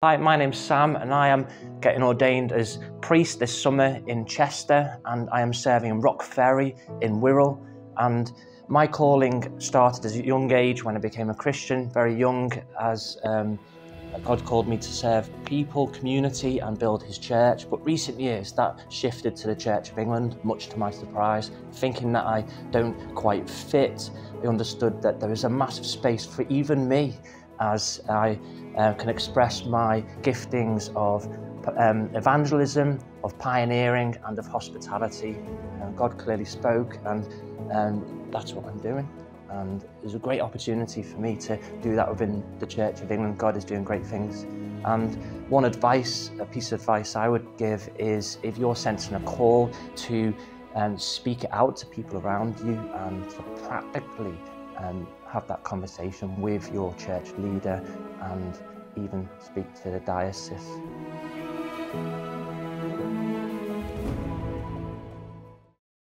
Hi, my name's Sam and I am getting ordained as priest this summer in Chester, and I am serving in Rock Ferry in Wirral. And my calling started at a young age when I became a Christian, very young, as God called me to serve people, community and build his church. But recent years that shifted to the Church of England, much to my surprise, thinking that I don't quite fit. I understood that there is a massive space for even me as I can express my giftings of evangelism, of pioneering and of hospitality. God clearly spoke, and that's what I'm doing. And there's a great opportunity for me to do that within the Church of England. God is doing great things. And one advice, a piece of advice I would give is, if you're sensing a call to speak it out to people around you and to practically have that conversation with your church leader and even speak to the diocese.